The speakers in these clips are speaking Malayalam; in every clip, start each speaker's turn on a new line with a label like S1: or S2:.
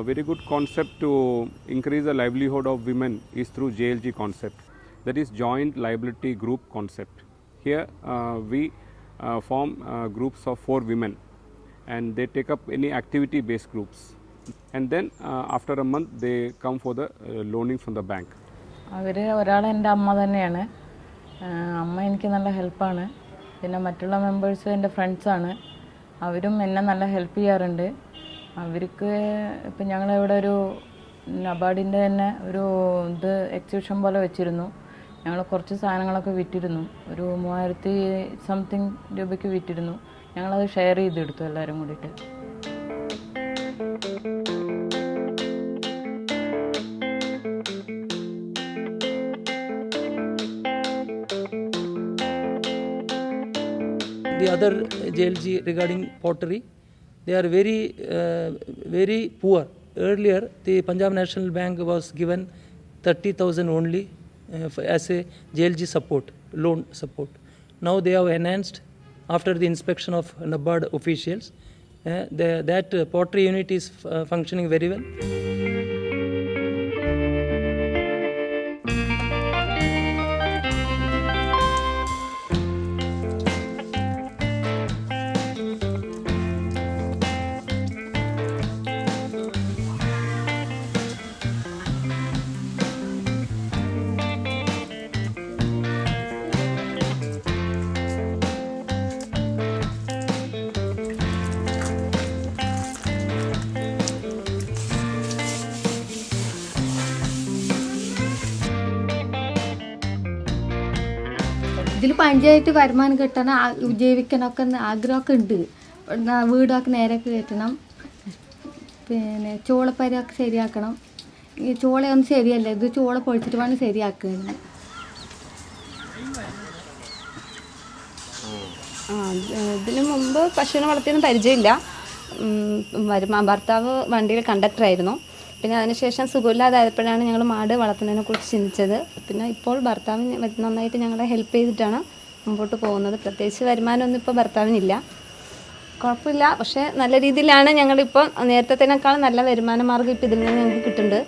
S1: very good concept to increase the livelihood of women is through JLG concept, that is joint liability group concept. Here we form groups of 4 women and they take up any activity based groups, and then after a month they come for the loaning from the bank.
S2: ഒരാൾ എൻ്റെ അമ്മ തന്നെയാണ്. അമ്മ എനിക്ക് നല്ല ഹെൽപ്പാണ്. പിന്നെ മറ്റുള്ള മെമ്പേഴ്സ് എൻ്റെ ഫ്രണ്ട്സാണ്. അവരും എന്നെ നല്ല ഹെൽപ്പ് ചെയ്യാറുണ്ട്. അവർക്ക് ഇപ്പം ഞങ്ങളിവിടെ ഒരു നബാർഡിൻ്റെ തന്നെ ഒരു എക്സിബിഷൻ പോലെ വെച്ചിരുന്നു. ഞങ്ങൾ കുറച്ച് സാധനങ്ങളൊക്കെ വിറ്റിരുന്നു. ഒരു 3000 സംതിങ് രൂപയ്ക്ക് വിറ്റിരുന്നു. ഞങ്ങളത് ഷെയർ ചെയ്തെടുത്തു എല്ലാവരും കൂടിയിട്ട്.
S3: The other JLG regarding pottery, they are very poor. Earlier, the Punjab National Bank was given 30,000 only as a JLG support, loan support. Now they have enhanced after the inspection of NABARD officials. That pottery unit is functioning very well.
S4: ഇതിൽ പഞ്ചായത്ത് വരുമാനം കിട്ടണം, ജീവിക്കണമൊക്കെ ആഗ്രഹമൊക്കെ ഉണ്ട്. വീടൊക്കെ നേരൊക്കെ കയറ്റണം, പിന്നെ ചോളപ്പരയൊക്കെ ശരിയാക്കണം. ഈ ചോളയൊന്നും ശരിയല്ല, ഇത് ചോള പൊളിച്ചിട്ട് വേണം ശരിയാക്കുന്നത്.
S5: ഇതിനു മുമ്പ് പശുവിനെ വളർത്തിയൊന്നും പരിചയമില്ല. ഭർത്താവ് വണ്ടിയിൽ കണ്ടക്ടറായിരുന്നു. പിന്നെ അതിനുശേഷം സുഖമില്ലാതായപ്പോഴാണ് ഞങ്ങൾ മാട് വളർത്തുന്നതിനെ കുറിച്ച് ചിന്തിച്ചത്. പിന്നെ ഇപ്പോൾ ഭർത്താവിന് നന്നായിട്ട് ഞങ്ങളെ ഹെൽപ്പ് ചെയ്തിട്ടാണ് മുമ്പോട്ട് പോകുന്നത്. പ്രത്യേകിച്ച് വരുമാനമൊന്നും ഇപ്പോൾ ഭർത്താവിനില്ല, കുഴപ്പമില്ല. പക്ഷേ നല്ല രീതിയിലാണ് ഞങ്ങളിപ്പോൾ നേരത്തേക്കാളും നല്ല വരുമാന മാർഗ്ഗം ഇപ്പോൾ ഇതിൽ നിന്ന് ഞങ്ങൾക്ക് കിട്ടുന്നുണ്ട്.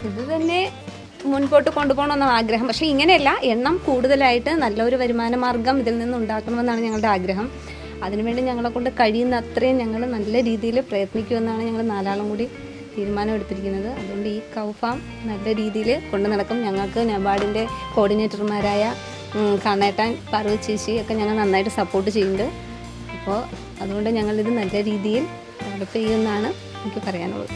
S5: ഇത് തന്നെ മുൻപോട്ട് കൊണ്ടുപോകണമെന്നാണ് ആഗ്രഹം. പക്ഷേ ഇങ്ങനെയല്ല, എണ്ണം കൂടുതലായിട്ട് നല്ലൊരു വരുമാന മാർഗം ഇതിൽ നിന്ന് ഉണ്ടാക്കണമെന്നാണ് ഞങ്ങളുടെ ആഗ്രഹം. അതിനുവേണ്ടി ഞങ്ങളെ കൊണ്ട് കഴിയുന്ന അത്രയും ഞങ്ങൾ നല്ല രീതിയിൽ പ്രയത്നിക്കുമെന്നാണ് ഞങ്ങൾ 4 ആളും കൂടി തീരുമാനമെടുത്തിരിക്കുന്നത്. അതുകൊണ്ട് ഈ കൗ ഫാം നല്ല രീതിയിൽ കൊണ്ടു നടക്കും. ഞങ്ങൾക്ക് നബാർഡിൻ്റെ കോർഡിനേറ്റർമാരായ കണ്ണേട്ടാൻ, പാർവതി ചേച്ചി ഒക്കെ ഞങ്ങൾ നന്നായിട്ട് സപ്പോർട്ട് ചെയ്യുന്നുണ്ട്. അപ്പോൾ അതുകൊണ്ട് ഞങ്ങളിത് നല്ല രീതിയിൽ ഡെവലപ്പ് ചെയ്യുമെന്നാണ് എനിക്ക് പറയാനുള്ളത്.